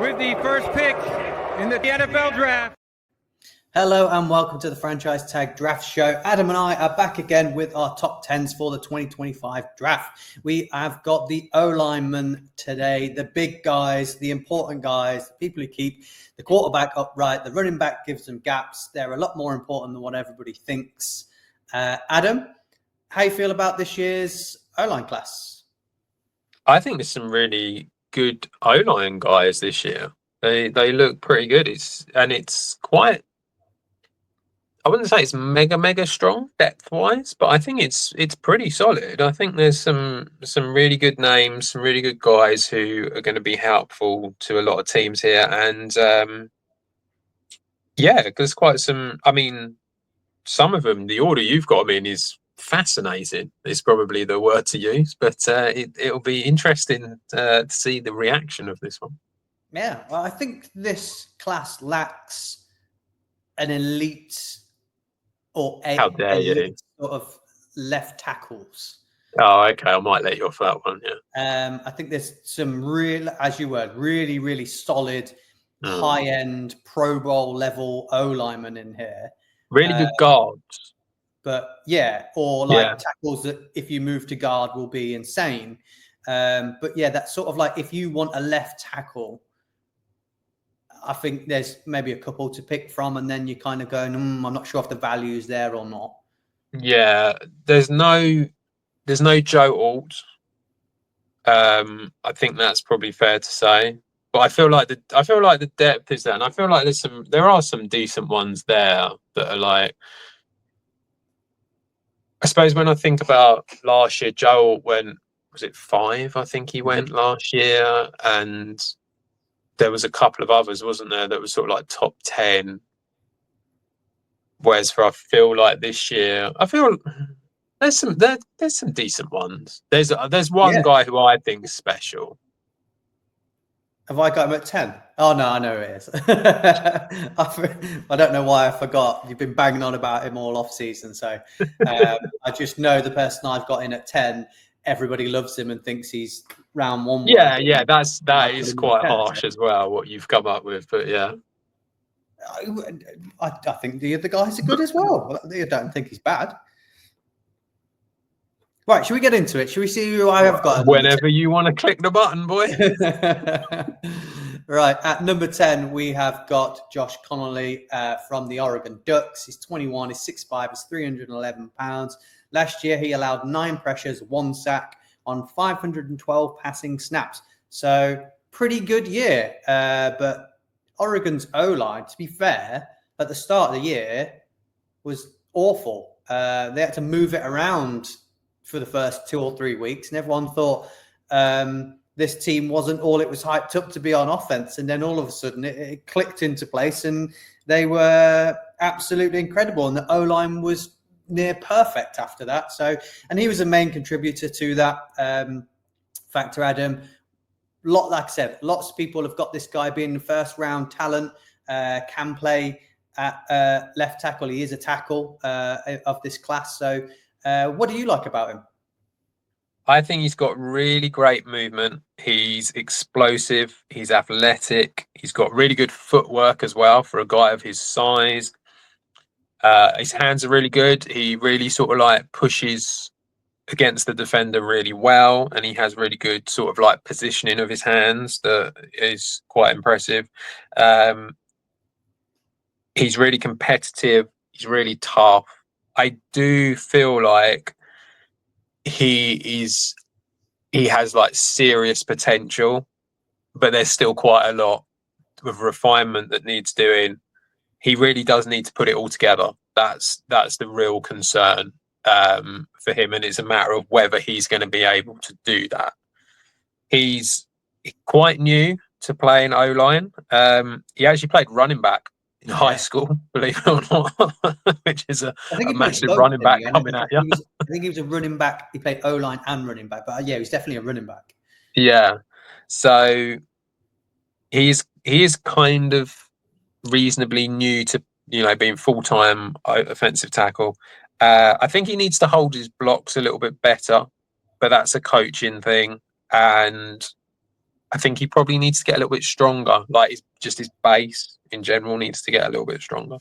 with the first pick in the NFL draft. Hello and welcome to the Franchise Tag Draft Show. Adam and I are back again with our top 10s for the 2025 draft. We have got the O-lineman today, the big guys, the important guys, the people who keep the quarterback upright. The running back gives them gaps. They're a lot more important than what everybody thinks. Adam, how you feel about this year's O-line class? I think there's some really good O-line guys this year. They look pretty good. It's quite, I wouldn't say it's mega strong depth wise, but I think it's pretty solid. I think there's some really good names, some really good guys who are going to be helpful to a lot of teams here. And there's quite some. I mean, some of them, the order you've got them in is fascinating. Is probably the word to use, but it'll be interesting to see the reaction of this one. Yeah, well, I think this class lacks an elite or elite sort of left tackles. Oh, okay. I might let you off that one. Yeah. I think there's some real, as you were, really solid, high-end Pro Bowl level O-linemen in here. Really good guards. But tackles that if you move to guard will be insane. But yeah, that's sort of like if you want a left tackle, I think there's maybe a couple to pick from, and then you're kind of going, I'm not sure if the value is there or not. Yeah, there's no Joe Alt. I think that's probably fair to say. But I feel like the depth is there, and I feel like there are some decent ones there that are like. I suppose when I think about last year, Joe was it 5? I think he went last year, and there was a couple of others, wasn't there, that was sort of like top 10. Whereas I feel like this year, there's some decent ones. There's one guy who I think is special. Have I got him at 10? Oh no, I know who it is. I don't know why I forgot. You've been banging on about him all off season, so I just know the person I've got in at 10. Everybody loves him and thinks he's round one. Yeah, that is quite harsh as well, what you've come up with. But yeah, I think the other guys are good as well. I don't think he's bad. Right, should we get into it? Should we see who I have got? Whenever you want to click the button, boy. Right, at number 10, we have got Josh Connolly from the Oregon Ducks. He's 21, he's 6'5", he's 311 pounds. Last year, he allowed 9 pressures, 1 sack on 512 passing snaps. So pretty good year. But Oregon's O-line, to be fair, at the start of the year was awful. They had to move it around for the first 2 or 3 weeks, and everyone thought this team wasn't all it was hyped up to be on offense. And then all of a sudden it clicked into place, and they were absolutely incredible. And the O-line was near perfect after that. So, and he was a main contributor to that factor, Adam. Like I said, lots of people have got this guy being the first round talent, can play at left tackle. He is a tackle of this class. So what do you like about him? I think he's got really great movement. He's explosive. He's athletic. He's got really good footwork as well for a guy of his size. His hands are really good. He really sort of like pushes against the defender really well, and he has really good sort of like positioning of his hands that is quite impressive. He's really competitive. He's really tough. I do feel like he has like serious potential, but there's still quite a lot of refinement that needs doing. He really does need to put it all together. That's the real concern for him, and it's a matter of whether he's going to be able to do that. He's quite new to playing O-line. He actually played running back in high school, believe it or not, which is a massive running back coming at you. I think he was a running back. He played O-line and running back, but yeah, he's definitely a running back. Yeah, so he is kind of reasonably new to being full-time offensive tackle. I think he needs to hold his blocks a little bit better, but that's a coaching thing. And I think he probably needs to get a little bit stronger. Like his base in general needs to get a little bit stronger.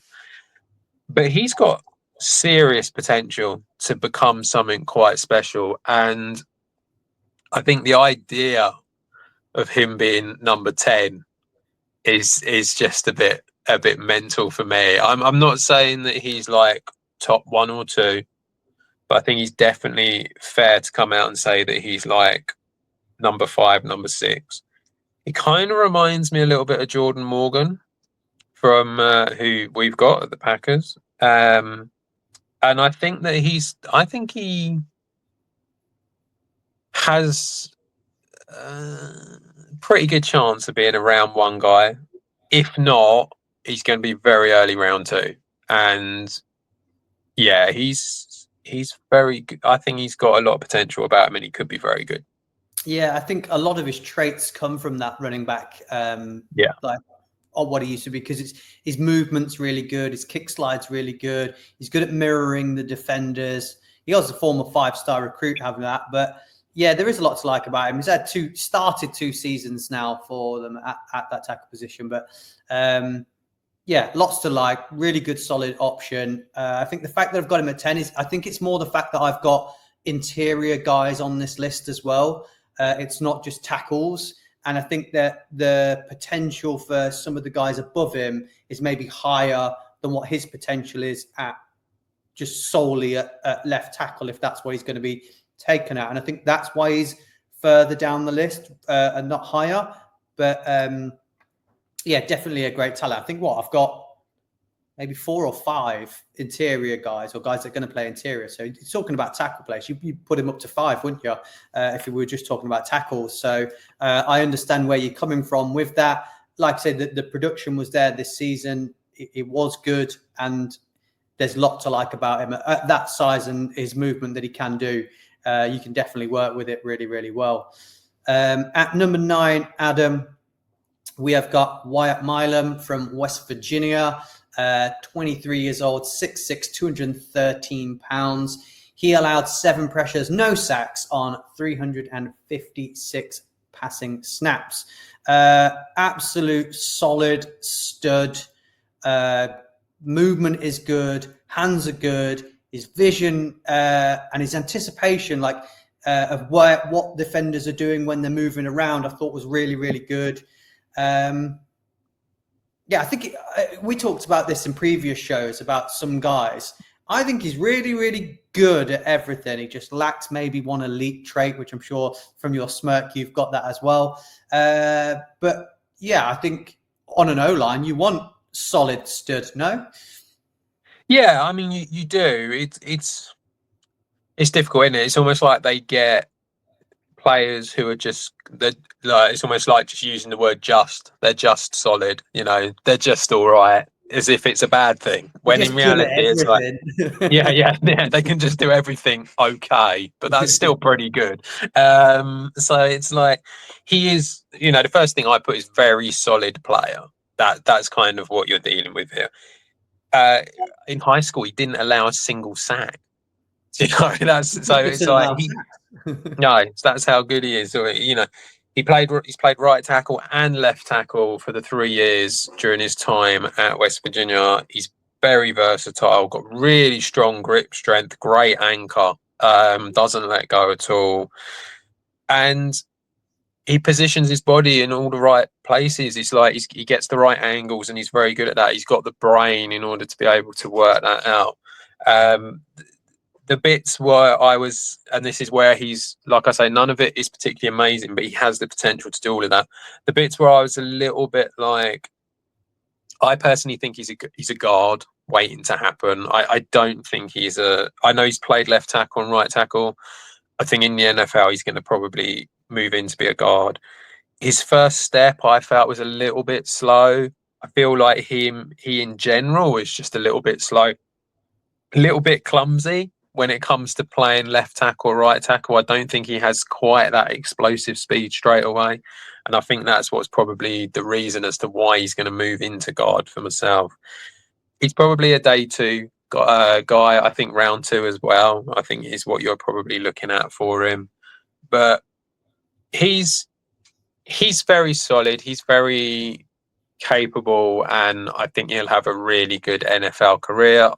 But he's got serious potential to become something quite special. And I think the idea of him being number 10 is just a bit mental for me. I'm not saying that he's like top 1 or 2, but I think he's definitely fair to come out and say that he's like number 5, number 6. He kind of reminds me a little bit of Jordan Morgan from who we've got at the Packers. And I think that he has a pretty good chance of being a round 1 guy. If not, he's going to be very early round 2. And yeah, he's very good. I think he's got a lot of potential about him, and he could be very good. Yeah, I think a lot of his traits come from that running back. Like what he used to be, because his movement's really good, his kick slide's really good. He's good at mirroring the defenders. He was a former 5-star recruit, having that. But yeah, there is a lot to like about him. He's had started 2 seasons now for them at that tackle position. But yeah, lots to like. Really good, solid option. I think the fact that I've got him at 10 I think it's more the fact that I've got interior guys on this list as well. It's not just tackles. And I think that the potential for some of the guys above him is maybe higher than what his potential is at just solely at left tackle, if that's what he's going to be taken at. And I think that's why he's further down the list and not higher. But yeah, definitely a great talent. I think I've got maybe 4 or 5 interior guys, or guys that are going to play interior. So you're talking about tackle players. You put him up to 5, wouldn't you? If we were just talking about tackles. So I understand where you're coming from with that. Like I said, the production was there this season. It was good. And there's a lot to like about him at that size and his movement that he can do. You can definitely work with it really, really well. At number 9, Adam, we have got Wyatt Milam from West Virginia. 23 years old, 6'6", 213 pounds. He allowed 7 pressures, no sacks on 356 passing snaps. Absolute solid stud. Movement is good. Hands are good. His vision and his anticipation, of what defenders are doing when they're moving around, I thought was really, really good. Yeah, I think we talked about this in previous shows about some guys. I think he's really, really good at everything. He just lacks maybe one elite trait, which I'm sure from your smirk you've got that as well. But yeah, I think on an O-line you want solid stud, no? Yeah, I mean you do. It's difficult, isn't it? It's almost like they get players who are just it's almost like just using the word just. They're just solid, they're just all right, as if it's a bad thing. When in reality it's like yeah, they can just do everything okay, but that's still pretty good. So it's like he is, the first thing I put is very solid player. That's kind of what you're dealing with here. In high school he didn't allow a single sack. That's so it's like no, that's how good he is. So, he's played right tackle and left tackle for the 3 years during his time at West Virginia. He's very versatile, got really strong grip strength, great anchor, doesn't let go at all. And he positions his body in all the right places. It's like he gets the right angles, and he's very good at that. He's got the brain in order to be able to work that out. The bits where and this is where he's, like I say, none of it is particularly amazing, but he has the potential to do all of that. The bits where I was a little bit like, I personally think he's a guard waiting to happen. I don't think I know he's played left tackle and right tackle. I think in the NFL he's going to probably move in to be a guard. His first step I felt was a little bit slow. I feel like he in general is just a little bit slow, a little bit clumsy when it comes to playing left tackle or right tackle. I don't think he has quite that explosive speed straight away. And I think that's what's probably the reason as to why he's going to move into guard for myself. He's probably a day 2 guy. I think round 2 as well, I think is what you're probably looking at for him. But he's He's very solid. He's very capable, and I think he'll have a really good NFL career.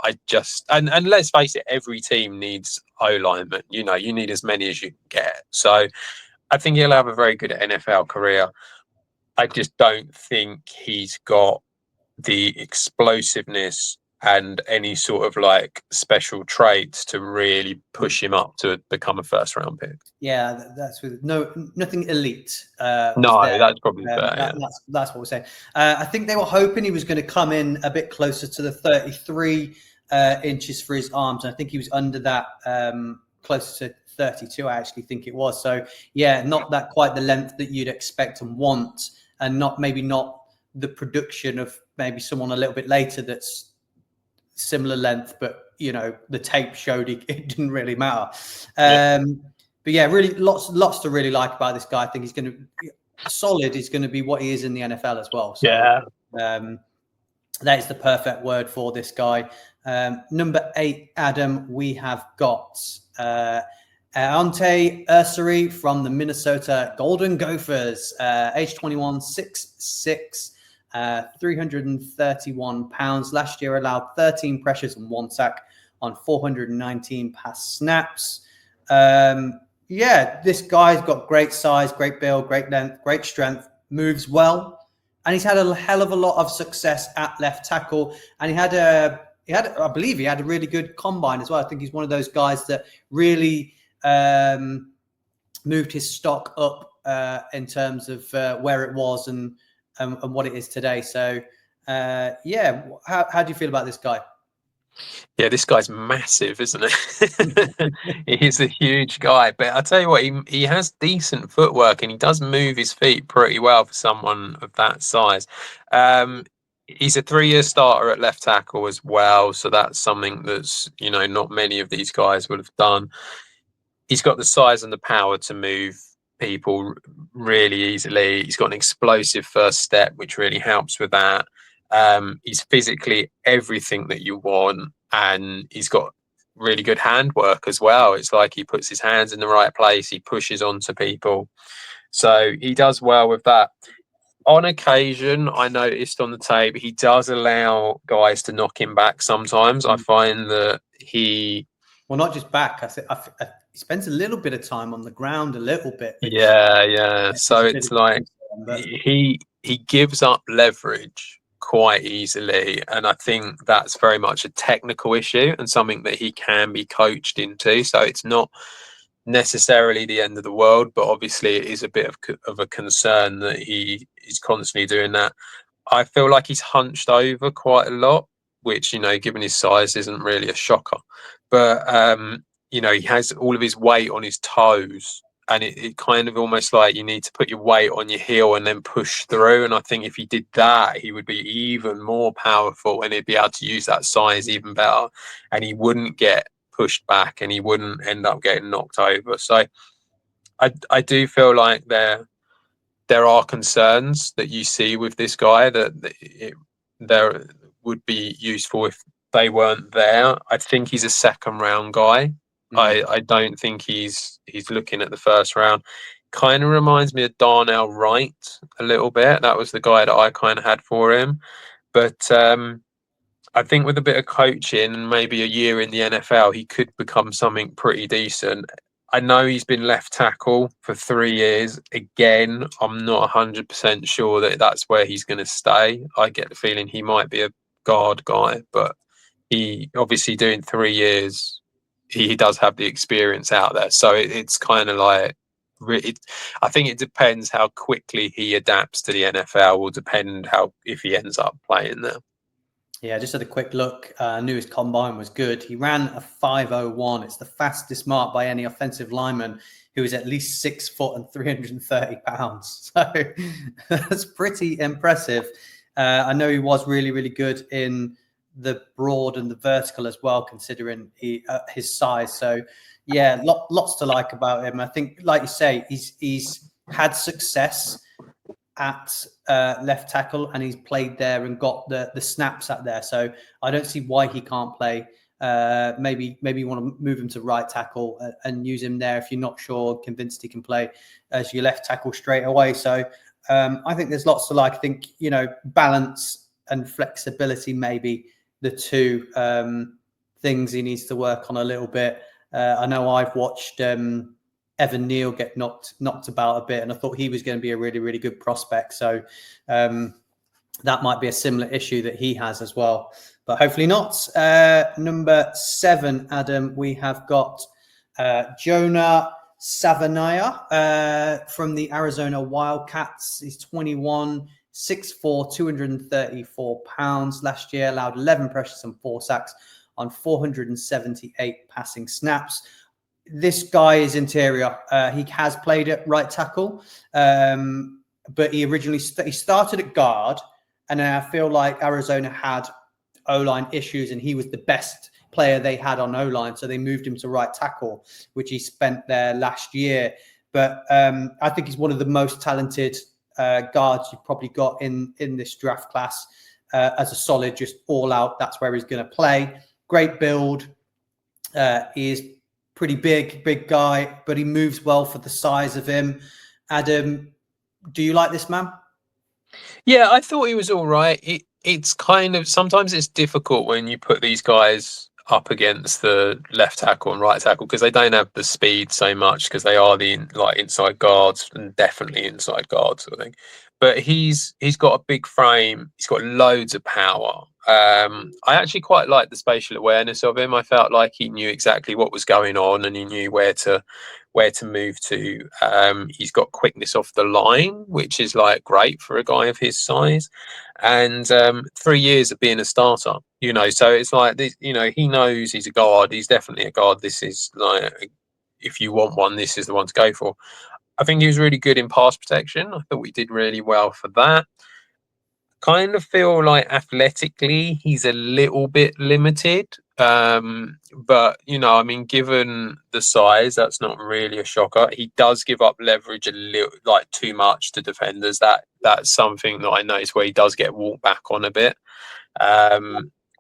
And let's face it, every team needs O-linemen. You know, you need as many as you can get. So I think he'll have a very good NFL career. I just don't think he's got the explosiveness and any sort of like special traits to really push him up to become a first round pick. Yeah, that's with nothing elite. Was No, there. that's probably fair. Yeah. That's what we're saying. I think they were hoping he was going to come in a bit closer to the 33 inches for his arms. And I think he was under that, closer to 32. I actually think it was. So yeah, not that quite the length that you'd expect and want, and not the production of maybe someone a little bit later that's similar length, but you know the tape showed it didn't really matter. But yeah, really lots to really like about this guy. I think he's going to be solid. He's going to be what he is in the NFL as well. So that is the perfect word for this guy. Number 8, Adam, we have got Ante Ursary from the Minnesota Golden Gophers, age 21, 6'6", 331 pounds. Last year allowed 13 pressures and 1 sack on 419 pass snaps. This guy's got great size, great build, great length, great strength, moves well, and he's had a hell of a lot of success at left tackle. And I believe he had a really good combine as well. I think he's one of those guys that really moved his stock up in terms of where it was and what it is today. So how do you feel about this guy? Yeah, this guy's massive, isn't it? He's a huge guy, but I tell you what, he has decent footwork and he does move his feet pretty well for someone of that size. He's a 3-year starter at left tackle as well, so that's something that's, you know, not many of these guys would have done. He's got the size and the power to move people really easily. He's got an explosive first step, which really helps with that. He's physically everything that you want, and he's got really good handwork as well. It's like he puts his hands in the right place, he pushes onto people, so he does well with that. On occasion, I noticed on the tape he does allow guys to knock him back sometimes. I find that he not just back. He spends a little bit of time on the ground, a little bit. So it's like he gives up leverage quite easily, and I think that's very much a technical issue and something that he can be coached into. So it's not necessarily the end of the world, but obviously it is a bit of a concern that he is constantly doing that. I feel like he's hunched over quite a lot, which, you know, given his size isn't really a shocker, but you know, he has all of his weight on his toes, and it kind of almost like you need to put your weight on your heel and then push through. And I think if he did that, he would be even more powerful and he'd be able to use that size even better, and he wouldn't get pushed back and he wouldn't end up getting knocked over. So I do feel like there are concerns that you see with this guy that there would be useful if they weren't there. I think he's a second round guy. I don't think he's looking at the first round. Kind of reminds me of Darnell Wright a little bit. That was the guy that I kind of had for him. But I think with a bit of coaching and maybe a year in the NFL, he could become something pretty decent. I know he's been left tackle for 3 years. Again, I'm not 100% sure that that's where he's going to stay. I get the feeling he might be a guard guy, but he obviously doing 3 years, he does have the experience out there. So it's kind of like, I think it depends how quickly he adapts to the NFL will depend if he ends up playing there. Yeah, just had a quick look. Knew his combine was good. He ran a 5.01. It's the fastest mark by any offensive lineman who is at least 6 foot and 330 pounds. So that's pretty impressive. I know he was really, really good in the broad and the vertical as well, considering his size. So yeah, lots to like about him. I think, like you say, he's had success at left tackle, and he's played there and got the snaps at there. So I don't see why he can't play maybe you want to move him to right tackle and use him there if you're not sure, convinced he can play as your left tackle straight away. So I think there's lots to like. I think, balance and flexibility, maybe the two things he needs to work on a little bit. I know I've watched Evan Neal get knocked about a bit, and I thought he was going to be a really, really good prospect. So that might be a similar issue that he has as well, but hopefully not. Number 7, Adam, we have got Jonah Savanaya from the Arizona Wildcats. He's 21, 6'4", 234 pounds. Last year, allowed 11 pressures and 4 sacks on 478 passing snaps. This guy is interior. He has played at right tackle, but he originally he started at guard, and I feel like Arizona had O-line issues, and he was the best player they had on O-line, so they moved him to right tackle, which he spent there last year. But I think he's one of the most talented guards you've probably got in this draft class. As a solid, just all out, that's where he's going to play. Great build. He is pretty big guy, but he moves well for the size of him. Adam, do you like this man? Yeah, I thought he was all right. It's kind of, sometimes it's difficult when you put these guys up against the left tackle and right tackle because they don't have the speed so much because they are the inside guards, and definitely inside guards, I think. But he's got a big frame. He's got loads of power. I actually quite like the spatial awareness of him. I felt like he knew exactly what was going on, and he knew where to move to. He's got quickness off the line, which is like great for a guy of his size. And 3 years of being a starter, so it's like this, he knows he's a guard. He's definitely a guard. This is like, if you want one, this is the one to go for. I think he was really good in pass protection. I thought we did really well for that. Kind of feel like athletically he's a little bit limited. But given the size, that's not really a shocker. He does give up leverage a little, like too much to defenders. That's something that I noticed where he does get walked back on a bit,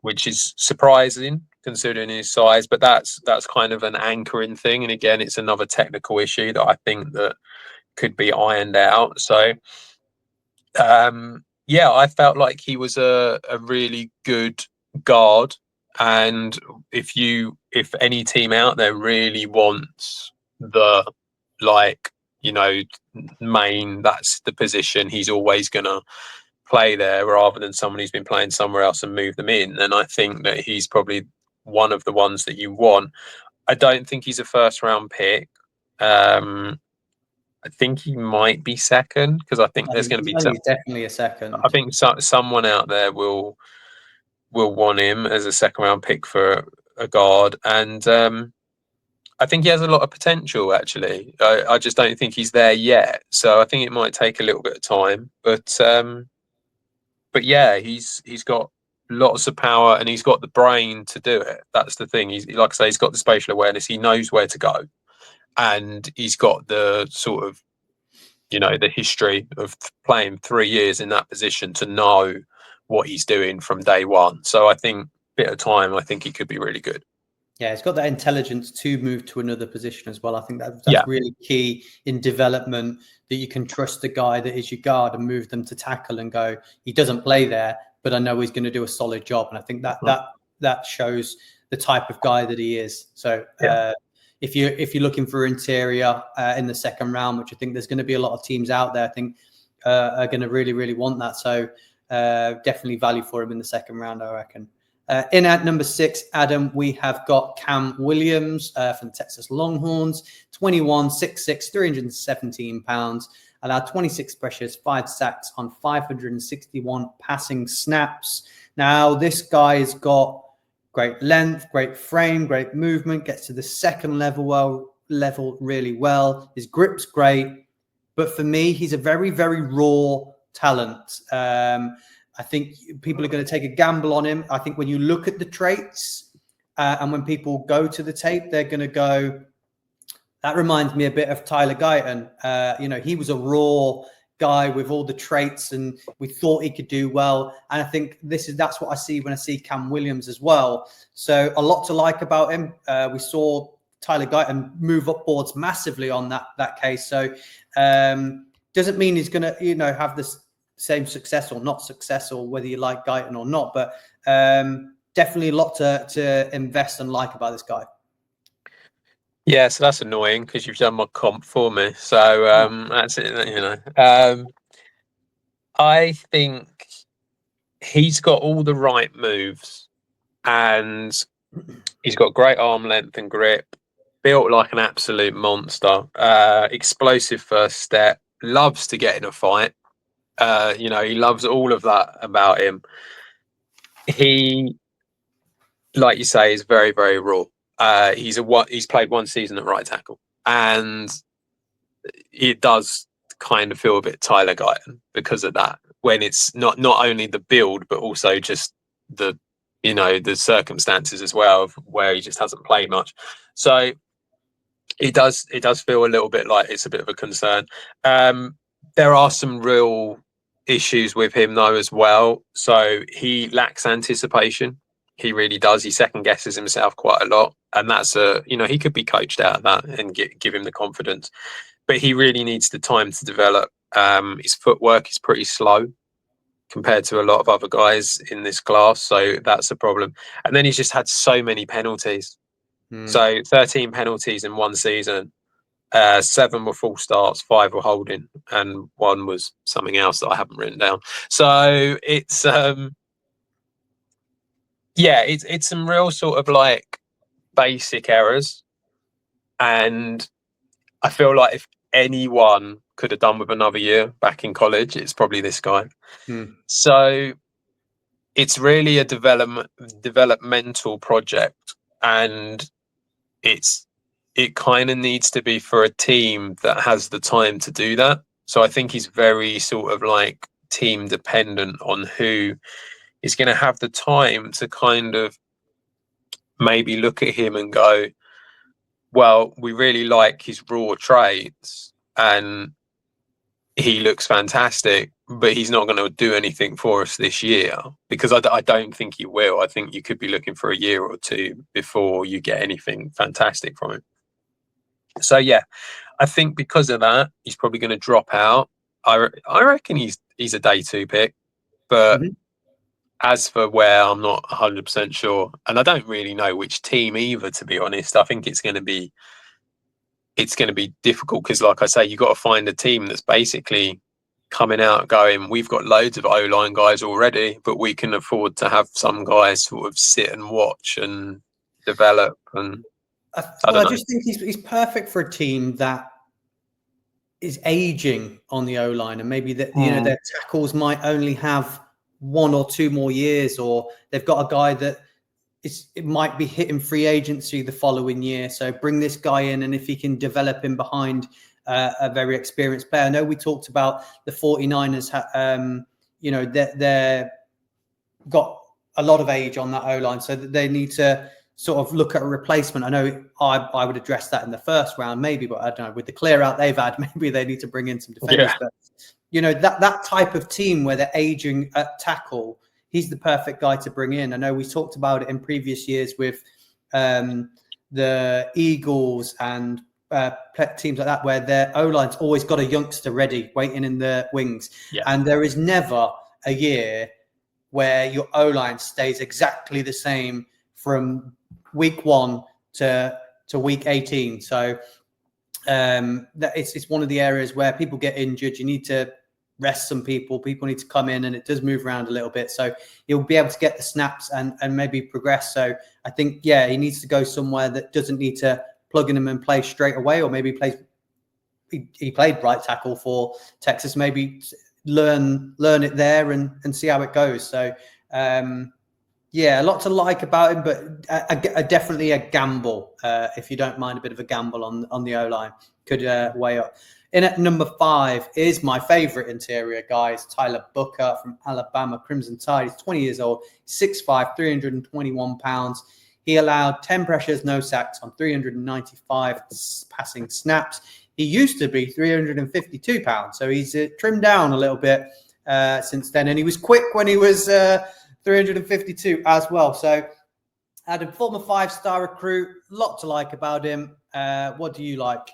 which is surprising considering his size. But that's kind of an anchoring thing. And again, it's another technical issue that I think that could be ironed out. So, yeah, I felt like he was a really good guard. And if any team out there really wants the main, that's the position he's always gonna play there, rather than someone who's been playing somewhere else and move them in, then I think that he's probably one of the ones that you want. I don't think he's a first round pick. I think he might be second, because I think there's going to be he's definitely a second. I think someone out there will want him as a second round pick for a guard, and I think he has a lot of potential. Actually, I just don't think he's there yet. So I think it might take a little bit of time, but yeah, he's got lots of power and he's got the brain to do it. That's the thing. He's, like I say, he's got the spatial awareness. He knows where to go, and he's got the sort of, the history of playing 3 years in that position to know what he's doing from day one. So I think bit of time, I think he could be really good. Yeah, he's got that intelligence to move to another position as well. I think that's really key in development, that you can trust the guy that is your guard and move them to tackle and go, he doesn't play there, but I know he's going to do a solid job. And I think that shows the type of guy that he is. So if you're looking for interior in the second round, which I think there's going to be a lot of teams out there, I think are going to really, really want that. So definitely value for him in the second round, I reckon. In at number 6, Adam, we have got Cam Williams from the Texas Longhorns, 21, 6'6", 317 pounds, allowed 26 pressures, 5 sacks on 561 passing snaps. Now, this guy's got great length, great frame, great movement, gets to the second level really well. His grip's great. But for me, he's a very, very raw talent. I think people are going to take a gamble on him. I think when you look at the traits and when people go to the tape, they're going to go, that reminds me a bit of Tyler Guyton. He was a raw guy with all the traits, and we thought he could do well. And I think that's what I see when I see Cam Williams as well. So a lot to like about him. We saw Tyler Guyton move upwards massively on that case. So doesn't mean he's going to have this same success or not successful, whether you like Guyton or not. But definitely a lot to invest and like about this guy. Yeah, so that's annoying because you've done my comp for me. So that's it. I think he's got all the right moves, and he's got great arm length and grip. Built like an absolute monster. Explosive first step. Loves to get in a fight. He loves all of that about him. He, like you say, is very, very raw. He's played one season at right tackle, and it does kind of feel a bit Tyler Guyton because of that. When it's not only the build, but also just the circumstances as well, of where he just hasn't played much. So it does feel a little bit like it's a bit of a concern. There are some real issues with him though as well. So he lacks anticipation. He really does. He second guesses himself quite a lot, and that's he could be coached out of that and give him the confidence. But he really needs the time to develop. His footwork is pretty slow compared to a lot of other guys in this class, so that's a problem. And then he's just had so many penalties. So 13 penalties in one season. 7 were false starts, 5 were holding, and 1 was something else that I haven't written down. So it's it's some real sort of like basic errors, and I feel like if anyone could have done with another year back in college, it's probably this guy. So it's really a developmental project, and it kind of needs to be for a team that has the time to do that. So I think he's very sort of like team dependent on who is going to have the time to kind of maybe look at him and go, well, we really like his raw traits and he looks fantastic, but he's not going to do anything for us this year, because I don't think he will. I think you could be looking for a year or two before you get anything fantastic from him. So yeah, I think because of that, he's probably going to drop out. I reckon he's a day 2 pick, but as for where, I'm not 100% sure, and I don't really know which team either, to be honest. I think it's going to be difficult because, like I say, you've got to find a team that's basically coming out going, we've got loads of O-line guys already, but we can afford to have some guys sort of sit and watch and develop. And I just think he's perfect for a team that is aging on the O-line, and maybe that their tackles might only have 1 or 2 more years, or they've got a guy that it might be hitting free agency the following year. So bring this guy in, and if he can develop him behind a very experienced player. I know we talked about the 49ers, they're got a lot of age on that O-line, so that they need to sort of look at a replacement. I know I would address that in the first round, maybe, but I don't know. With the clear out they've had, maybe they need to bring in some defenders. Yeah. But that type of team where they're aging at tackle, he's the perfect guy to bring in. I know we talked about it in previous years with the Eagles and teams like that, where their O-line's always got a youngster ready, waiting in the wings. Yeah. And there is never a year where your O-line stays exactly the same from week 1 to week 18. So that it's one of the areas where people get injured. You need to rest some people. People need to come in, and it does move around a little bit. So he'll be able to get the snaps and maybe progress. So I think, he needs to go somewhere that doesn't need to plug in him and play straight away, or maybe he played right tackle for Texas. Maybe learn it there and see how it goes. So a lot to like about him, but definitely a gamble. If you don't mind a bit of a gamble on the O-line, could weigh up. In at number 5 is my favorite interior guy, Tyler Booker from Alabama Crimson Tide. He's 20 years old, 6'5", 321 pounds. He allowed 10 pressures, no sacks on 395 passing snaps. He used to be 352 pounds, so he's trimmed down a little bit since then, and he was quick when he was 352 as well. So Adam, former 5-star recruit, lot to like about him. What do you like?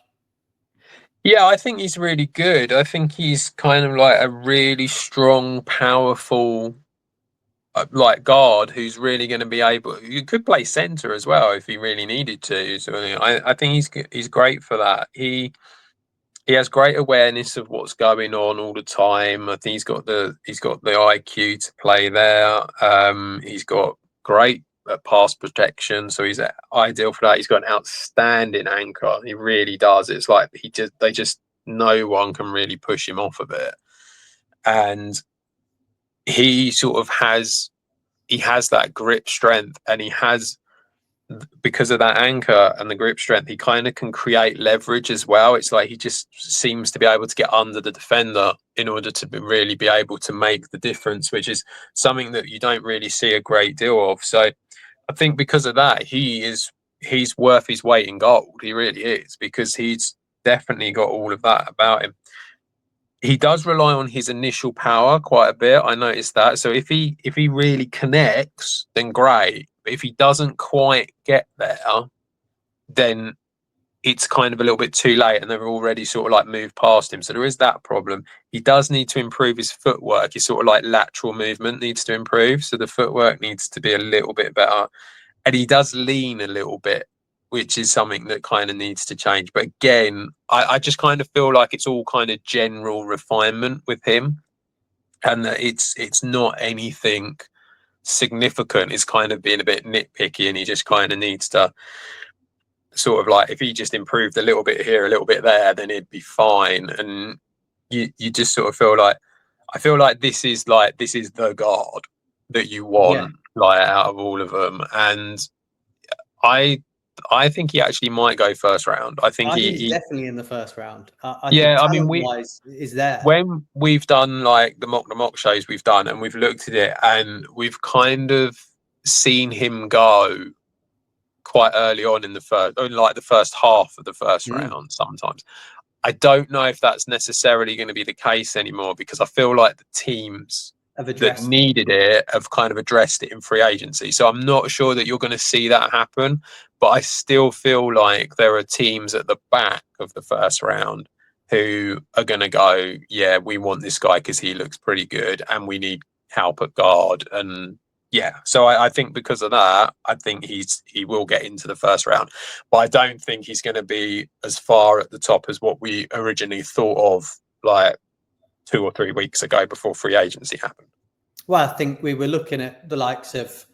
Yeah, I think he's really good. I think he's kind of like a really strong, powerful like guard who's really going to be able. You could play center as well if he really needed to. So I think he's great for that. He has great awareness of what's going on all the time. I think he's got the IQ to play there. He's got great pass protection, so he's ideal for that. He's got an outstanding anchor. He really does. It's like they just no one can really push him off of it, and he sort of has that grip strength, and he has, because of that anchor and the grip strength, he kind of can create leverage as well. It's like he just seems to be able to get under the defender in order to really be able to make the difference, which is something that you don't really see a great deal of. So I think because of that, he's worth his weight in gold. He really is, because he's definitely got all of that about him. He does rely on his initial power quite a bit. I noticed that. So if he really connects, then great. But if he doesn't quite get there, then it's kind of a little bit too late, and they've already sort of like moved past him. So there is that problem. He does need to improve his footwork. His sort of like lateral movement needs to improve. So the footwork needs to be a little bit better. And he does lean a little bit, which is something that kind of needs to change. But again, I just kind of feel like it's all kind of general refinement with him, and that it's not anything significant. It's kind of being a bit nitpicky, and he just kind of needs to sort of like, if he just improved a little bit here, a little bit there, then he'd be fine. And you just sort of feel like, I feel like this is the guard that you want, like out of all of them. And I think he actually might go first round. I think he's definitely in the first round. I yeah, think I mean, talent-wise is there. when we've done like the mock shows we've done, and we've looked at it, and we've kind of seen him go quite early on in the first half of the first round sometimes. I don't know if that's necessarily going to be the case anymore, because I feel like the teams that needed it have kind of addressed it in free agency. So I'm not sure that you're going to see that happen, but I still feel like there are teams at the back of the first round who are going to go, yeah, we want this guy because he looks pretty good, and we need help at guard. And yeah, so I think because of that, I think he will get into the first round, but I don't think he's going to be as far at the top as what we originally thought of, like 2 or 3 weeks ago before free agency happened. Well, I think we were looking at the likes of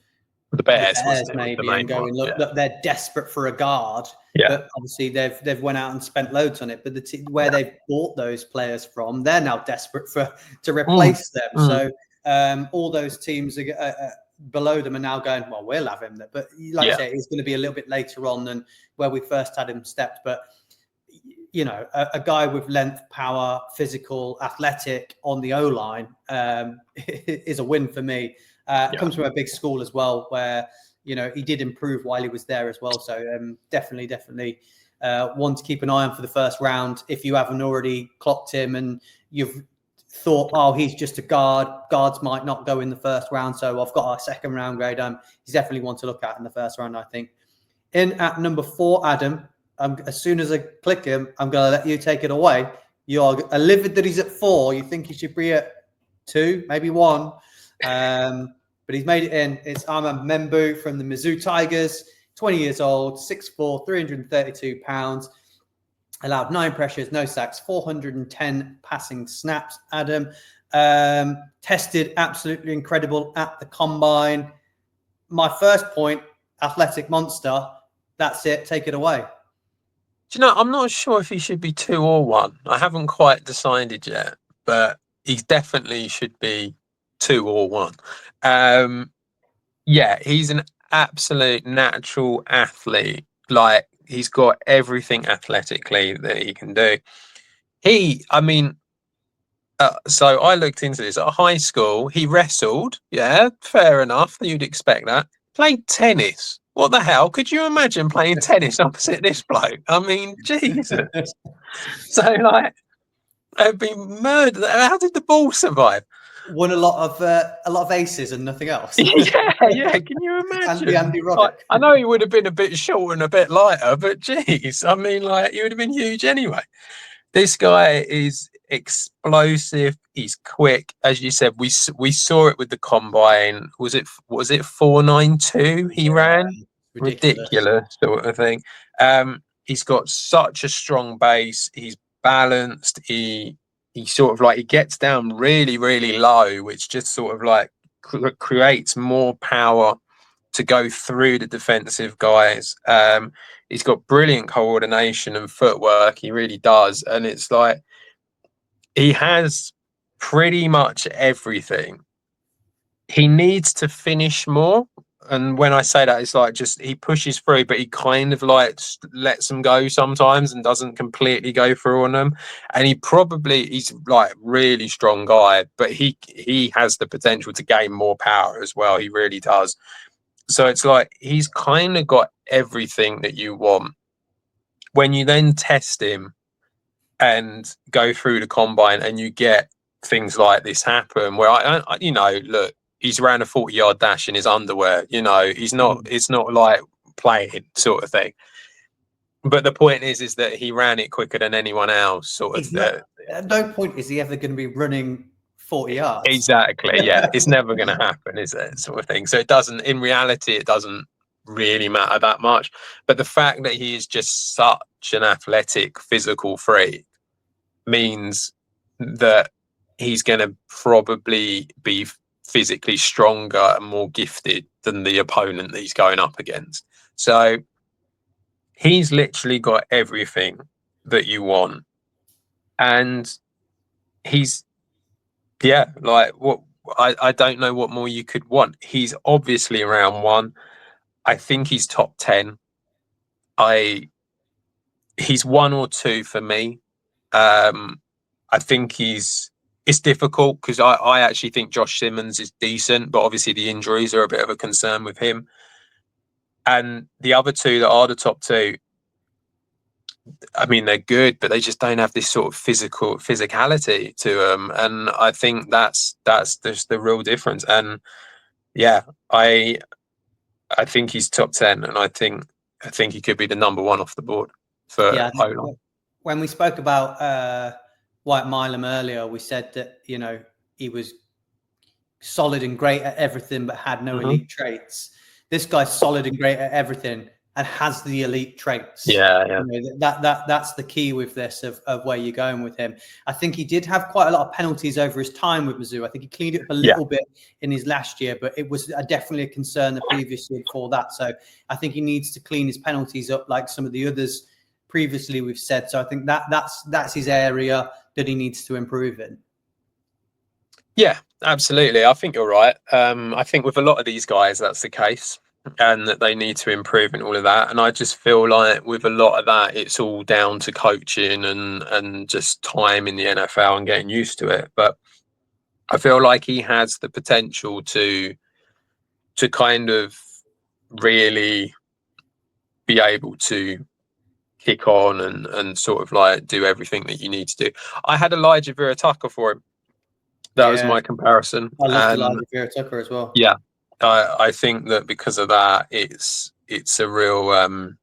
the Bears maybe, and going, look, they're desperate for a guard. Yeah. But obviously they've went out and spent loads on it. But where they've bought those players from, they're now desperate to replace them. So all those teams are below them are now going, well, we'll have him there. But like I say, it's going to be a little bit later on than where we first had him stepped. But you know, a guy with length, power, physical, athletic on the O-line is a win for me. Comes from a big school as well, where, you know, he did improve while he was there as well. So definitely one to keep an eye on for the first round. If you haven't already clocked him and you've thought, oh, he's just a guard, guards might not go in the first round, so I've got a second round grade. He's definitely one to look at in the first round, I think. In at number 4, Adam, as soon as I click him, I'm going to let you take it away. You're livid that he's at 4. You think he should be at 2, maybe 1. But he's made it in. It's Armand Membu from the Mizzou Tigers, 20 years old, 6'4", 332 pounds. Allowed 9 pressures, no sacks, 410 passing snaps. Adam, tested absolutely incredible at the combine. My first point, athletic monster. That's it. Take it away. Do you know, I'm not sure if he should be 2 or 1. I haven't quite decided yet, but he definitely should be 2 or 1. Yeah, he's an absolute natural athlete. Like, he's got everything athletically that he can do. So I looked into this. At high school, he wrestled. Yeah, fair enough. You'd expect that. Played tennis. What the hell? Could you imagine playing tennis opposite this bloke? I mean, Jesus. So, like, they'd be murdered. How did the ball survive? Won a lot of aces and nothing else. Yeah. Can you imagine? Andy Roddick. I know he would have been a bit short and a bit lighter, but geez, I mean, like, he would have been huge anyway. This guy is explosive. He's quick, as you said. We saw it with the combine. Was it 4.92? He ran ridiculous sort of thing. He's got such a strong base. He's balanced. He sort of like he gets down really, really low, which just sort of like creates more power to go through the defensive guys. He's got brilliant coordination and footwork. He really does. And it's like he has pretty much everything. He needs to finish more. And when I say that, it's like just he pushes through, but he kind of like lets them go sometimes and doesn't completely go through on them. And he's like really strong guy, but he has the potential to gain more power as well. He really does. So it's like he's kind of got everything that you want. When you then test him and go through the combine and you get things like this happen, where I look, he's ran a 40-yard dash in his underwear. He's not. It's not like playing sort of thing. But the point is that he ran it quicker than anyone else. Sort of. At no point is he ever going to be running 40 yards. Exactly. Yeah, it's never going to happen, is it? Sort of thing. So it doesn't. In reality, it doesn't really matter that much. But the fact that he is just such an athletic, physical freak means that he's going to probably be physically stronger and more gifted than the opponent that he's going up against. So he's literally got everything that you want. And he's, like what I don't know what more you could want. He's obviously round one. I think he's top 10. He's 1 or 2 for me. I think it's difficult because I actually think Josh Simmons is decent, but obviously the injuries are a bit of a concern with him. And the other 2 that are the top 2, I mean, they're good, but they just don't have this sort of physicality to them. And I think that's just the real difference. And yeah, I think he's top 10, and I think he could be the number 1 off the board for O-line. When we spoke about White Milam earlier, we said that he was solid and great at everything, but had no elite traits. This guy's solid and great at everything and has the elite traits. Yeah. That's the key with this of where you're going with him. I think he did have quite a lot of penalties over his time with Mizzou. I think he cleaned it up a little bit in his last year, but it was definitely a concern the previous year before that. So I think he needs to clean his penalties up like some of the others previously we've said. So I think that's his area that he needs to improve in. Yeah, absolutely. I think you're right. I think with a lot of these guys, that's the case, and that they need to improve in all of that. And I just feel like with a lot of that, it's all down to coaching and just time in the NFL and getting used to it. But I feel like he has the potential to kind of really be able to kick on and sort of like do everything that you need to do. I had Elijah Vera Tucker for him. That was my comparison. I love Elijah Vera Tucker as well. Yeah, I think that because of that, it's a real,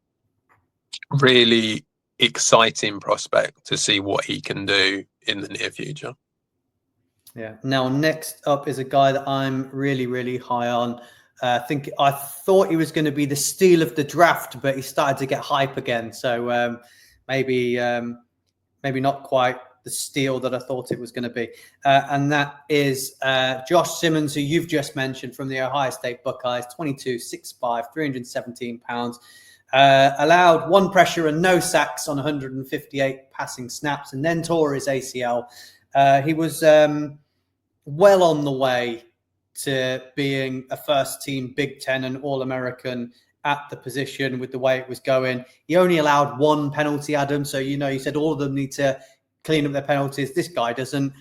really exciting prospect to see what he can do in the near future. Yeah. Now, next up is a guy that I'm really, really high on. I thought he was going to be the steal of the draft, but he started to get hype again. So maybe not quite the steal that I thought it was going to be. And that is Josh Simmons, who you've just mentioned from the Ohio State Buckeyes, 22, 6'5", 317 pounds. Allowed 1 pressure and no sacks on 158 passing snaps, and then tore his ACL. He was well on the way to being a first-team Big Ten and All-American at the position with the way it was going. He only allowed 1 penalty, Adam. So, you said all of them need to clean up their penalties. This guy doesn't.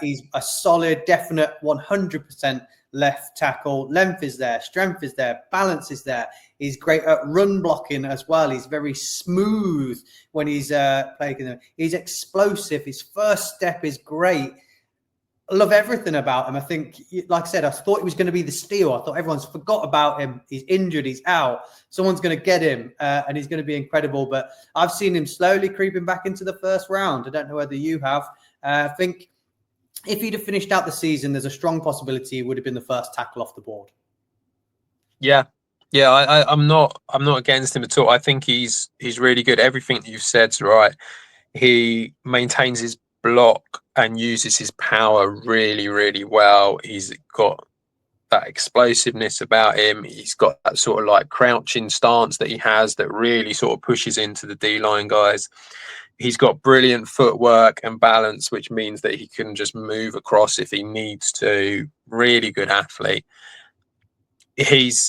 He's a solid, definite 100% left tackle. Length is there, strength is there, balance is there. He's great at run blocking as well. He's very smooth when he's playing. He's explosive. His first step is great. I love everything about him. I think, like I said, I thought he was going to be the steal. I thought everyone's forgot about him. He's injured. He's out. Someone's going to get him, and he's going to be incredible. But I've seen him slowly creeping back into the first round. I don't know whether you have. I think if he'd have finished out the season, there's a strong possibility he would have been the first tackle off the board. Yeah. I'm not against him at all. I think he's really good. Everything that you've said's right. He maintains his block and uses his power really, really well. He's got that explosiveness about him. He's got that sort of like crouching stance that he has that really sort of pushes into the D-line guys. He's got brilliant footwork and balance, which means that he can just move across if he needs to. Really good athlete. I've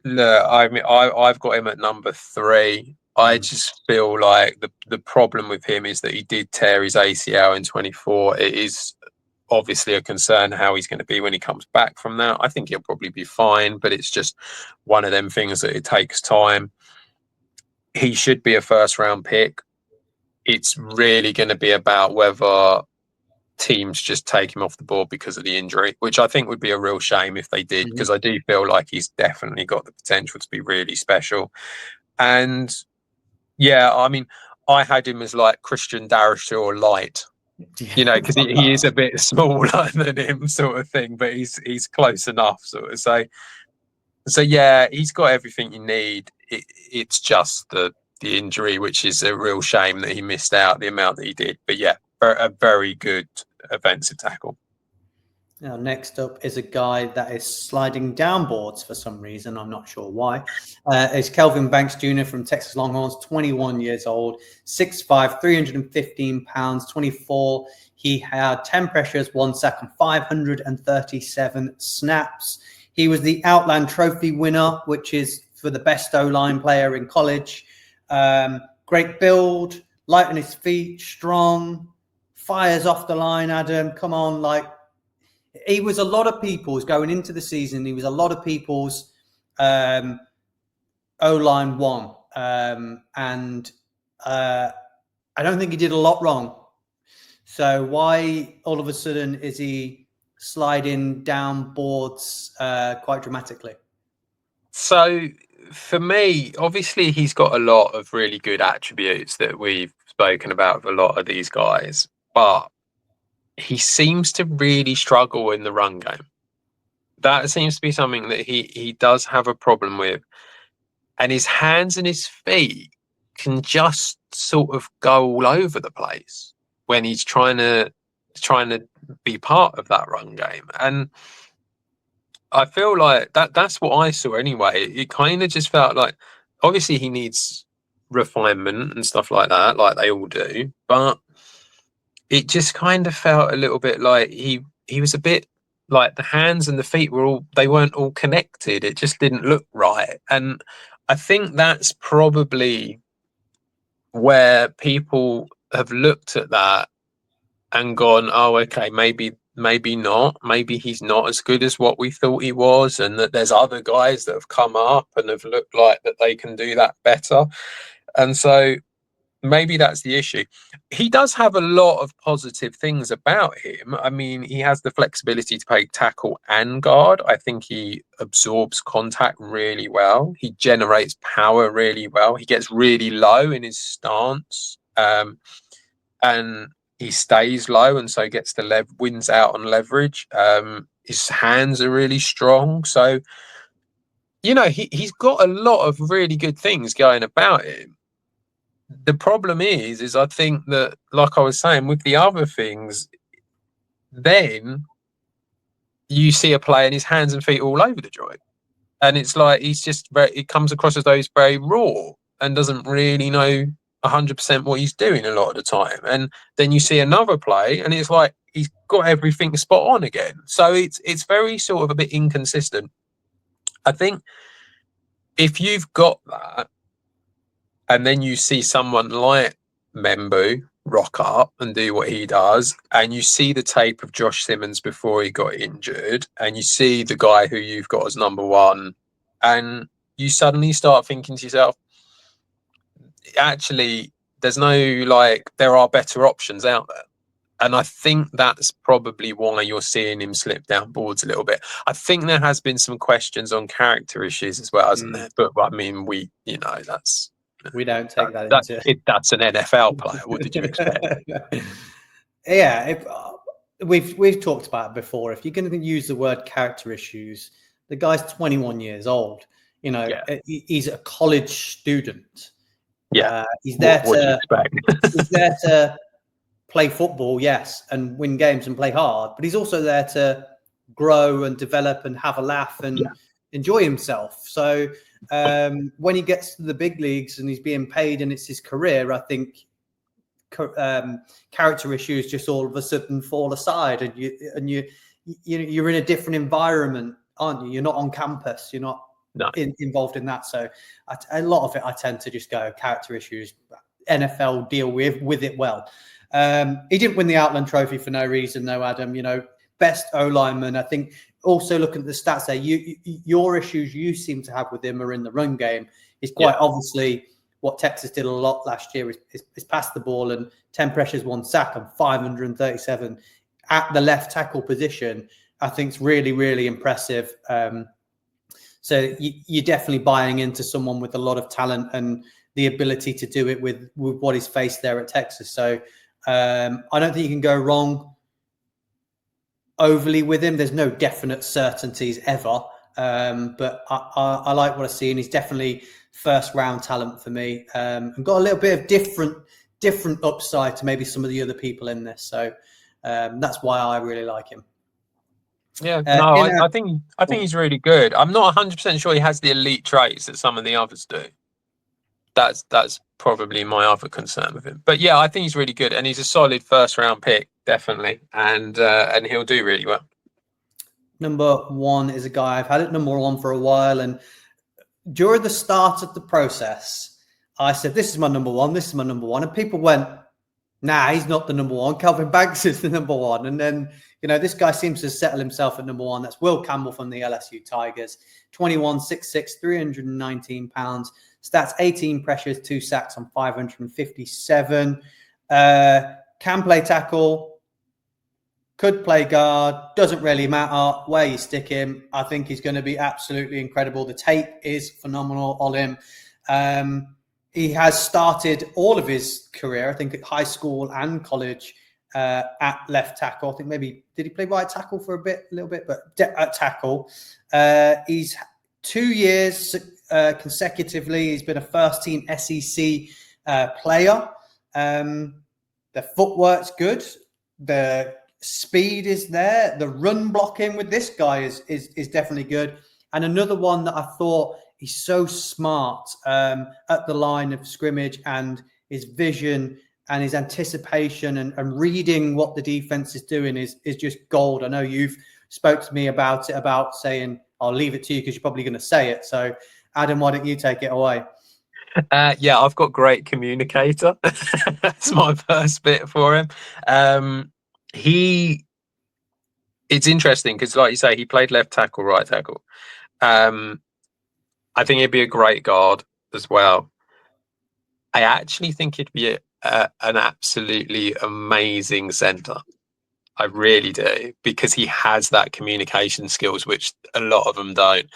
got him at number 3. I just feel like the problem with him is that he did tear his ACL in 24. It is obviously a concern how he's going to be when he comes back from that. I think he'll probably be fine, but it's just one of them things that it takes time. He should be a first round pick. It's really going to be about whether teams just take him off the board because of the injury, which I think would be a real shame if they did, because I do feel like he's definitely got the potential to be really special. And yeah, I mean, I had him as like Christian Darrishaw light, you know, because he is a bit smaller than him, sort of thing, but he's close enough, sort of. So yeah, he's got everything you need. It's just the injury, which is a real shame that he missed out the amount that he did. But yeah, a very good offensive tackle. Now, next up is a guy that is sliding down boards for some reason. I'm not sure why. It's Kelvin Banks Jr. from Texas Longhorns, 21 years old, 6'5", 315 pounds, 24. He had 10 pressures, 1 sack, and 537 snaps. He was the Outland Trophy winner, which is for the best O-line player in college. Great build, light on his feet, strong, fires off the line, Adam. Come on, like, he was a lot of people's going into the season. He was a lot of people's O-line 1. And I don't think he did a lot wrong. So why all of a sudden is he sliding down boards quite dramatically? So for me, obviously he's got a lot of really good attributes that we've spoken about with a lot of these guys, but he seems to really struggle in the run game. That seems to be something that he does have a problem with. And his hands and his feet can just sort of go all over the place when he's trying to be part of that run game. And I feel like that's what I saw anyway. It kind of just felt like, obviously he needs refinement and stuff like that, like they all do, but it just kind of felt a little bit like he was a bit like the hands and the feet they weren't all connected. It just didn't look right. And I think that's probably where people have looked at that and gone, oh, okay, maybe not. Maybe he's not as good as what we thought he was, and that there's other guys that have come up and have looked like that they can do that better. And so maybe that's the issue. He does have a lot of positive things about him. I mean, he has the flexibility to play tackle and guard. I think he absorbs contact really well. He generates power really well. He gets really low in his stance, and he stays low, and so gets the wins out on leverage. His hands are really strong. So, you know, he's got a lot of really good things going about him. The problem is I think that, like I was saying, with the other things, then you see a player and his hands and feet all over the joint. And it's like it comes across as though he's very raw and doesn't really know 100% what he's doing a lot of the time. And then you see another play and it's like he's got everything spot on again. So it's very sort of a bit inconsistent. I think if you've got that, and then you see someone like Membu, rock up and do what he does, and you see the tape of Josh Simmons before he got injured, and you see the guy who you've got as number one, and you suddenly start thinking to yourself, actually, there's no there are better options out there. And I think that's probably why you're seeing him slip down boards a little bit. I think there has been some questions on character issues as well, hasn't there? But I mean, we don't take that into. That's an NFL player. What did you expect? Yeah, we've talked about it before. If you're going to use the word character issues, the guy's 21 years old. He's a college student. Yeah, he's there what do you expect? He's there to play football, yes, and win games and play hard, but he's also there to grow and develop and have a laugh and enjoy himself. So when he gets to the big leagues and he's being paid and it's his career, I think character issues just all of a sudden fall aside, and you're in a different environment, aren't you? You're not on campus. You're not involved in that. So a lot of it, I tend to just go character issues. NFL deal with it well. He didn't win the Outland Trophy for no reason, though, Adam. Best O-lineman. I think also looking at the stats there, your issues you seem to have with him are in the run game. It's quite obviously what Texas did a lot last year is pass the ball, and 10 pressures, 1 sack, and 537 at the left tackle position. I think it's really, really impressive. So you're definitely buying into someone with a lot of talent and the ability to do it with what is faced there at Texas. So I don't think you can go wrong overly with him. There's no definite certainties ever, but I like what I see, and he's definitely first round talent for me, and got a little bit of different upside to maybe some of the other people in this. So that's why I really like him. Yeah, I think he's really good. I'm not 100% sure he has the elite traits that some of the others do. That's probably my other concern with him. But yeah, I think he's really good, and he's a solid first round pick, definitely, and he'll do really well. Number one is a guy I've had at number one for a while, and during the start of the process, I said, "This is my number one. This is my number one," and people went, "Nah, he's not the number one. Calvin Banks is the number one." And then this guy seems to settle himself at number one. That's Will Campbell from the LSU Tigers. 21, 6'6", 319 pounds. Stats: 18 pressures, 2 sacks on 557. Can play tackle. Could play guard. Doesn't really matter where you stick him. I think he's going to be absolutely incredible. The tape is phenomenal on him. He has started all of his career, I think, at high school and college at left tackle. I think maybe, did he play right tackle for a little bit, but at tackle. He's 2 years consecutively. He's been a first team SEC player. The footwork's good. The speed is there. The run blocking with this guy is definitely good. And another one that I thought, he's so smart at the line of scrimmage, and his vision and his anticipation and reading what the defense is doing is just gold. I know you've spoke to me about it, about saying, I'll leave it to you because you're probably going to say it. So, Adam, why don't you take it away? Yeah, I've got great communicator. That's my first bit for him. It's interesting because, like you say, he played left tackle, right tackle. I think he'd be a great guard as well. I actually think he'd be an absolutely amazing centre. I really do, because he has that communication skills, which a lot of them don't.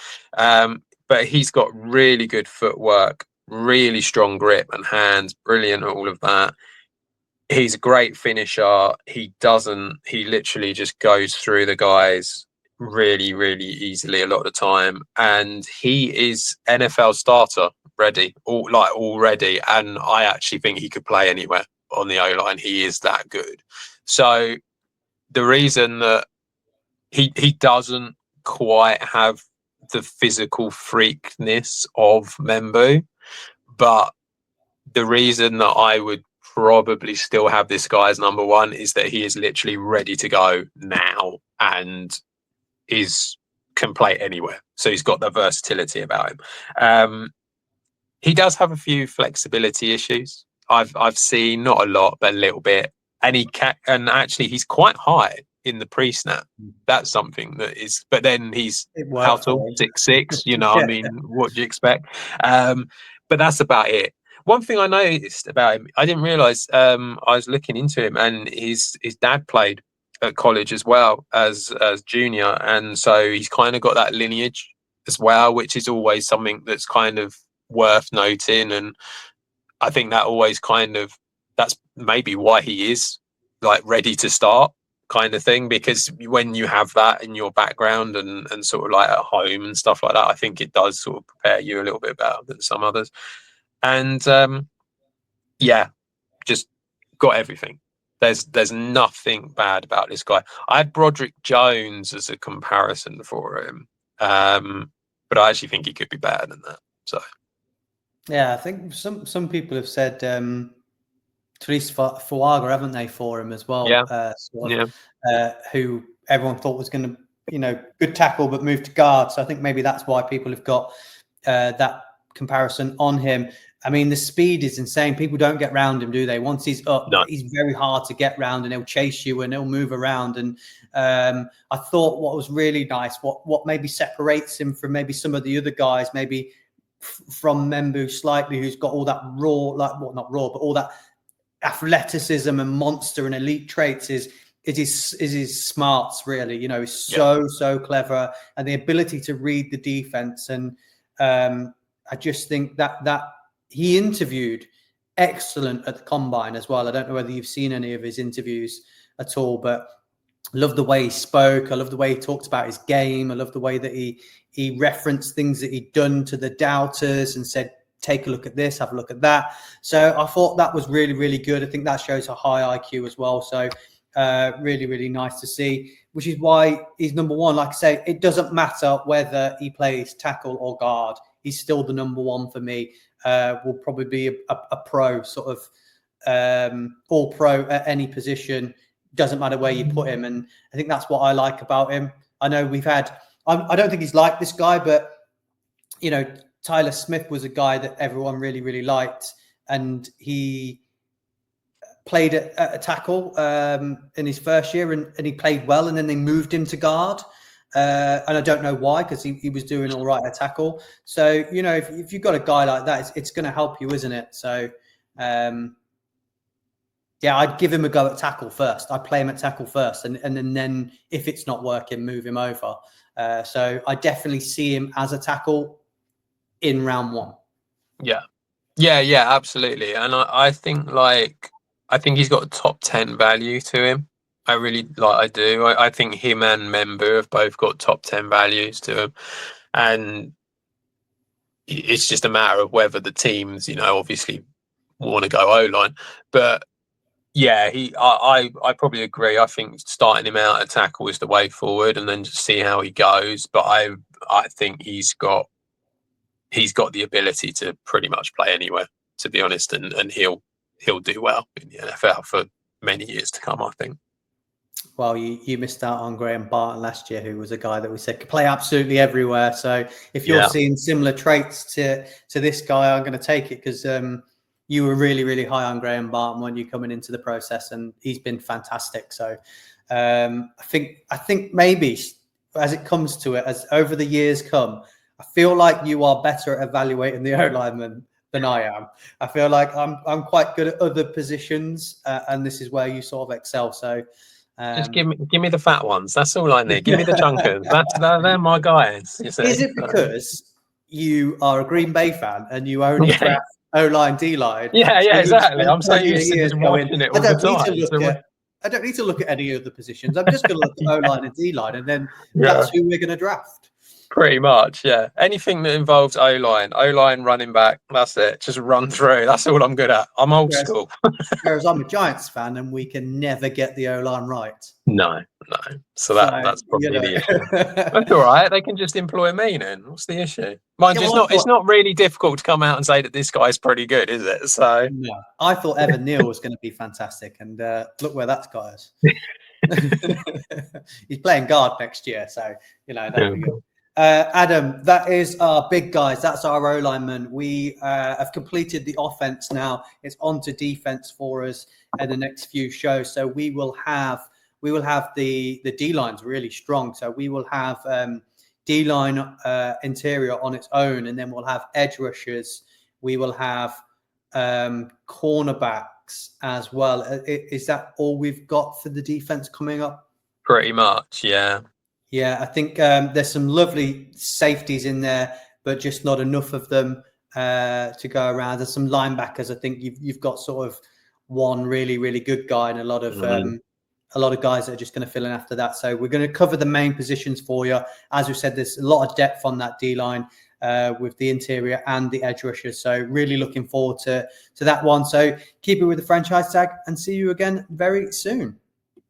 But he's got really good footwork, really strong grip and hands, brilliant at all of that. He's a great finisher. He literally just goes through the guys really, really easily a lot of the time. And he is NFL starter ready, already. And I actually think he could play anywhere on the O-line. He is that good. So the reason that he doesn't quite have the physical freakness of Membu, but the reason that I would probably still have this guy as number one is that he is literally ready to go now and can play anywhere. So he's got the versatility about him. He does have a few flexibility issues. I've seen not a lot, but a little bit. And and actually he's quite high in the pre-snap. That's something that is. But then he's It how worked tall? for him. 6'6". You know, I Yeah. mean, what do you expect? But that's about it. One thing I noticed about him, I didn't realize. I was looking into him, and his dad played at college as well as junior, and so he's kind of got that lineage as well, which is always something that's kind of worth noting. And I think that always that's maybe why he is like ready to start kind of thing, because when you have that in your background and sort of like at home and stuff like that, I think it does sort of prepare you a little bit better than some others. And yeah, just got everything. There's nothing bad about this guy. I had Broderick Jones as a comparison for him, but I actually think he could be better than that. So Yeah, I think some people have said Therese Fuaga, haven't they, for him as well? yeah, Who everyone thought was going to, good tackle, but move to guard. So I think maybe that's why people have got that comparison on him. I mean, the speed is insane. People don't get round him, do they? Once he's up, no. he's very hard to get round, and he'll chase you and he'll move around. And I thought what was really nice, what maybe separates him from maybe some of the other guys, maybe from Membu slightly, who's got all that not raw, but all that athleticism and monster and elite traits is his smarts, really. He's so clever, and the ability to read the defense. And I just think that he interviewed excellent at the combine as well. I don't know whether you've seen any of his interviews at all, but I love the way he spoke. I love the way he talked about his game. I love the way that he referenced things that he'd done to the doubters and said, take a look at this, have a look at that. So I thought that was really, really good. I think that shows a high IQ as well. So really, really nice to see, which is why he's number one. Like I say, it doesn't matter whether he plays tackle or guard. He's still the number one for me. Will probably be a pro, sort of all pro at any position. Doesn't matter where you put him. And I think that's what I like about him. I know I don't think he's like this guy, but, Tyler Smith was a guy that everyone really, really liked. And he played at a tackle in his first year, and he played well. And then they moved him to guard. And I don't know why, because he was doing all right at tackle. So, if you've got a guy like that, it's going to help you, isn't it? So, yeah, I'd give him a go at tackle first. I'd play him at tackle first. And then if it's not working, move him over. So I definitely see him as a tackle in round one. Yeah, absolutely. And I think he's got a top 10 value to him. I do. I think him and Member have both got top 10 values to him. And it's just a matter of whether the teams, obviously want to go O-line. But yeah, I probably agree. I think starting him out at tackle is the way forward, and then just see how he goes. But I think he's got the ability to pretty much play anywhere, to be honest, and he'll do well in the NFL for many years to come, I think. Well, you missed out on Graham Barton last year, who was a guy that we said could play absolutely everywhere. So if you're seeing similar traits to this guy, I'm going to take it, because you were really, really high on Graham Barton when you coming into the process, and he's been fantastic. So I think maybe as it comes to it, as over the years come, I feel like you are better at evaluating the O-lineman than I am. I feel like I'm quite good at other positions, and this is where you sort of excel. So just give me the fat ones. That's all I need. Give me the chunkers. They're my guys. You see? Is it because you are a Green Bay fan and you only draft O-line, D-line? Yeah, exactly. I'm so used to just watching it all the time. I don't need to look at any of the positions. I'm just going to look at O-line and D-line, and then that's who we're going to draft. Pretty much, yeah. Anything that involves O-line running back, that's it. Just run through. That's all I'm good at. I'm old school. Whereas I'm a Giants fan, and we can never get the O-line right. No. So that's probably the issue. That's all right. They can just employ me then. What's the issue? Mind you, it's not really difficult to come out and say that this guy's pretty good, is it? So no. I thought Evan Neal was going to be fantastic, and look where that's got us. He's playing guard next year, so that'll be good. Adam, that is our big guys. That's our O-lineman. We have completed the offense now. It's on to defense for us in the next few shows. So we will have the D-lines really strong. So we will have D-line interior on its own, and then we'll have edge rushers. We will have cornerbacks as well. Is that all we've got for the defense coming up? Pretty much, yeah. Yeah, I think there's some lovely safeties in there, but just not enough of them to go around. There's some linebackers. I think you've got sort of one really, really good guy and a lot of guys that are just going to fill in after that. So we're going to cover the main positions for you. As we said, there's a lot of depth on that D-line with the interior and the edge rushers. So really looking forward to that one. So keep it with the franchise tag and see you again very soon.